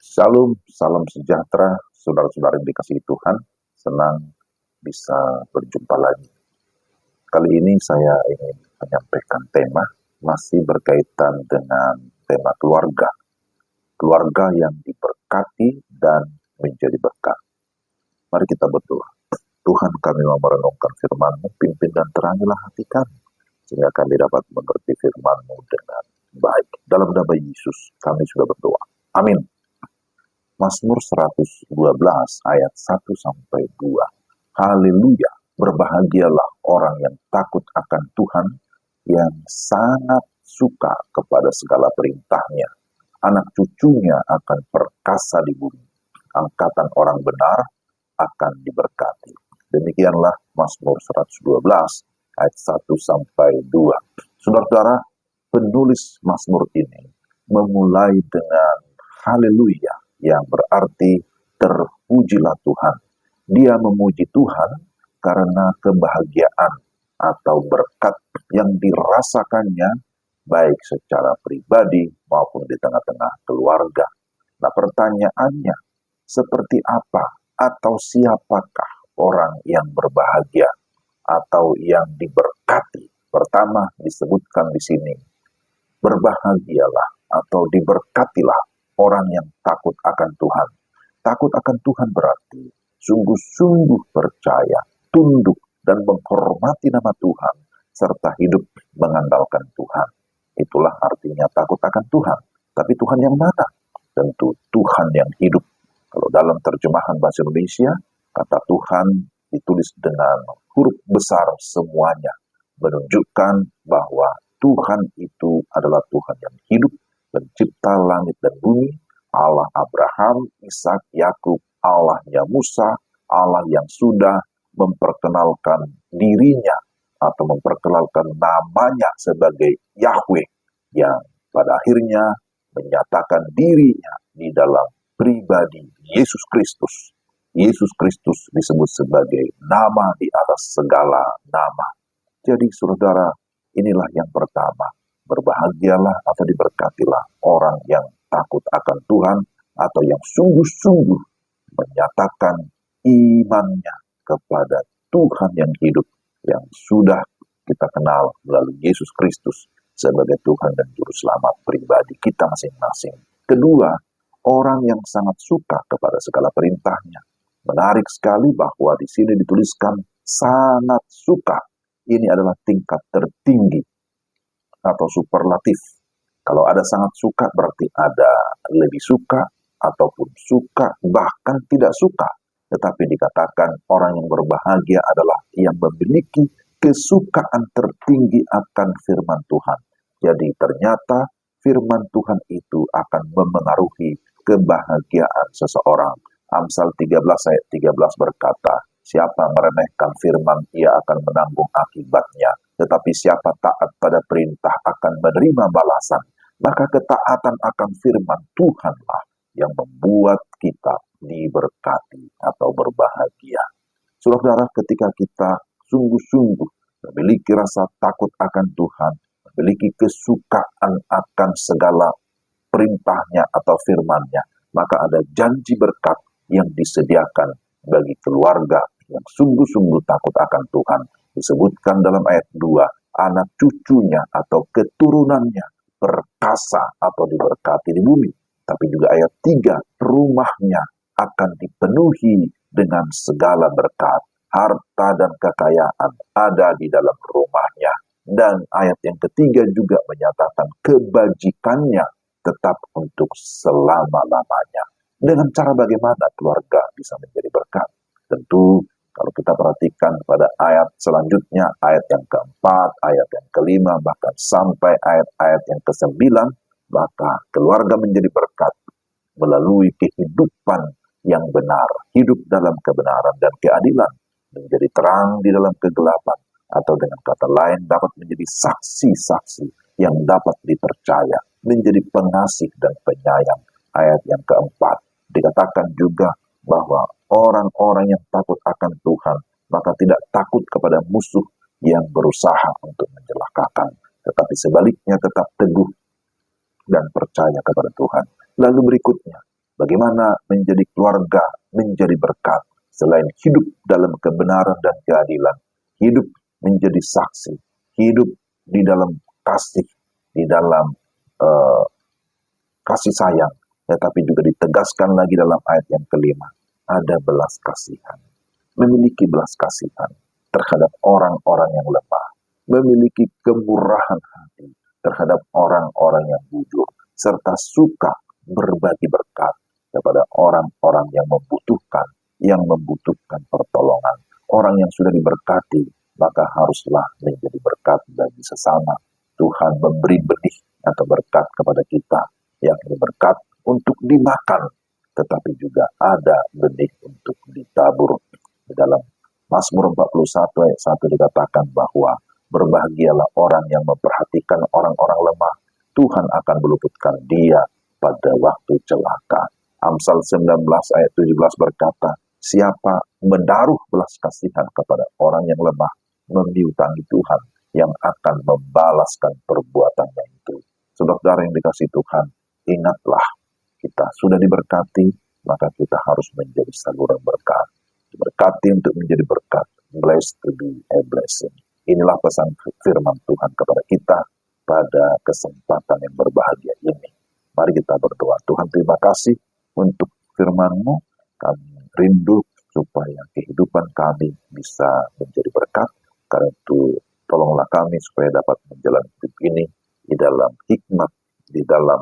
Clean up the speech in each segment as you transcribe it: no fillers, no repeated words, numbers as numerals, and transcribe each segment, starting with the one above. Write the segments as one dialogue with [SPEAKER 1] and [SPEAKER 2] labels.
[SPEAKER 1] Salam, salam sejahtera, saudara-saudara yang dikasihi Tuhan. Senang bisa berjumpa lagi. Kali ini saya ingin menyampaikan tema masih berkaitan dengan tema keluarga. Keluarga yang diberkati dan menjadi berkat. Mari kita berdoa. Tuhan, kami mau merenungkan firman-Mu, pimpin dan terangilah hati kami, sehingga kami dapat mengerti firman-Mu dengan baik. Dalam nama Yesus kami sudah berdoa. Amin. Mazmur 112 ayat 1-2. Haleluya, berbahagialah orang yang takut akan Tuhan, yang sangat suka kepada segala perintahnya. Anak cucunya akan perkasa di bumi. Angkatan orang benar akan diberkati. Demikianlah Mazmur 112 ayat 1-2. Saudara-saudara, penulis Mazmur ini memulai dengan haleluya, yang berarti terpujilah Tuhan. Dia memuji Tuhan karena kebahagiaan atau berkat yang dirasakannya baik secara pribadi maupun di tengah-tengah keluarga. Nah, pertanyaannya, seperti apa atau siapakah orang yang berbahagia atau yang diberkati? Pertama disebutkan di sini, berbahagialah atau diberkatilah orang yang takut akan Tuhan. Takut akan Tuhan berarti sungguh-sungguh percaya, tunduk, dan menghormati nama Tuhan, serta hidup mengandalkan Tuhan. Itulah artinya takut akan Tuhan. Tapi Tuhan yang mana? Tentu Tuhan yang hidup. Kalau dalam terjemahan bahasa Indonesia, kata Tuhan ditulis dengan huruf besar semuanya, menunjukkan bahwa Tuhan itu adalah Tuhan yang hidup, pencipta langit dan bumi, Allah Abraham, Ishak, Yakub, Allahnya Musa, Allah yang sudah memperkenalkan dirinya atau memperkenalkan namanya sebagai Yahweh, yang pada akhirnya menyatakan dirinya di dalam pribadi Yesus Kristus. Yesus Kristus disebut sebagai nama di atas segala nama. Jadi saudara, inilah yang pertama. Berbahagialah atau diberkatilah orang yang takut akan Tuhan atau yang sungguh-sungguh menyatakan imannya kepada Tuhan yang hidup, yang sudah kita kenal melalui Yesus Kristus sebagai Tuhan dan Juru Selamat pribadi kita masing-masing. Kedua, orang yang sangat suka kepada segala perintahnya. Menarik sekali bahwa di sini dituliskan sangat suka. Ini adalah tingkat tertinggi atau superlatif. Kalau ada sangat suka berarti ada lebih suka ataupun suka bahkan tidak suka. Tetapi dikatakan orang yang berbahagia adalah yang memiliki kesukaan tertinggi akan firman Tuhan. Jadi ternyata firman Tuhan itu akan memengaruhi kebahagiaan seseorang. Amsal 13 ayat 13 berkata, siapa meremehkan firman, ia akan menanggung akibatnya. Tetapi siapa taat pada perintah akan menerima balasan. Maka ketaatan akan firman Tuhanlah yang membuat kita diberkati atau berbahagia. Saudara, ketika kita sungguh-sungguh memiliki rasa takut akan Tuhan, memiliki kesukaan akan segala perintahnya atau firman-Nya, maka ada janji berkat yang disediakan bagi keluarga yang sungguh-sungguh takut akan Tuhan. Disebutkan dalam ayat 2, anak cucunya atau keturunannya perkasa atau diberkati di bumi. Tapi juga ayat 3, rumahnya akan dipenuhi dengan segala berkat. Harta dan kekayaan ada di dalam rumahnya. Dan ayat yang ketiga juga menyatakan kebajikannya tetap untuk selama-lamanya. Dengan cara bagaimana keluarga bisa menjadi berkat? Tentu kalau kita perhatikan pada ayat selanjutnya, ayat yang keempat, ayat yang kelima, bahkan sampai ayat-ayat yang kesembilan, maka keluarga menjadi berkat melalui kehidupan yang benar, hidup dalam kebenaran dan keadilan, menjadi terang di dalam kegelapan, atau dengan kata lain dapat menjadi saksi-saksi yang dapat dipercaya, menjadi pengasih dan penyayang. Ayat yang keempat, dikatakan juga bahwa orang-orang yang takut akan Tuhan, maka tidak takut kepada musuh yang berusaha untuk mencelakakan, tetapi sebaliknya tetap teguh dan percaya kepada Tuhan. Lalu berikutnya, bagaimana menjadi keluarga, menjadi berkat, selain hidup dalam kebenaran dan keadilan, hidup menjadi saksi, hidup di dalam kasih, di dalam uh, kasih sayang, tetapi juga ditegaskan lagi dalam ayat yang kelima, ada belas kasihan. Memiliki belas kasihan terhadap orang-orang yang lemah, memiliki kemurahan hati terhadap orang-orang yang jujur, serta suka berbagi berkat kepada orang-orang yang membutuhkan pertolongan. Orang yang sudah diberkati, maka haruslah menjadi berkat bagi sesama. Tuhan memberi benih atau berkat kepada kita, yakni berkat untuk dimakan, tetapi juga ada benih untuk ditabur. Di dalam Mazmur 41 ayat 1 dikatakan bahwa berbahagialah orang yang memperhatikan orang-orang lemah, Tuhan akan meluputkan dia pada waktu celaka. Amsal 19 ayat 17 berkata, siapa menaruh belas kasihan kepada orang yang lemah, memiutangi Tuhan yang akan membalaskan perbuatannya itu. Saudara yang dikasihi Tuhan, ingatlah, kita sudah diberkati, maka kita harus menjadi saluran berkat. Diberkati untuk menjadi berkat, blessed to be a blessing. Inilah pesan firman Tuhan kepada kita pada kesempatan yang berbahagia ini. Mari kita berdoa. Tuhan, terima kasih untuk firman-Mu. Kami rindu supaya kehidupan kami bisa menjadi berkat. Karena itu, tolonglah kami supaya dapat menjalani hidup ini di dalam hikmat, di dalam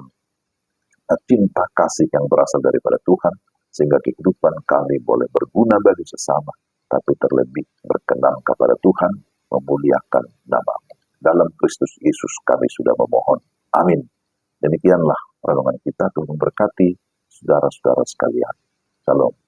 [SPEAKER 1] cinta kasih yang berasal daripada Tuhan, sehingga kehidupan kami boleh berguna bagi sesama, tapi terlebih berkenan kepada Tuhan, memuliakan nama-Mu. Dalam Kristus Yesus kami sudah memohon. Amin. Demikianlah renungan kita. Tuhan memberkati saudara-saudara sekalian. Shalom.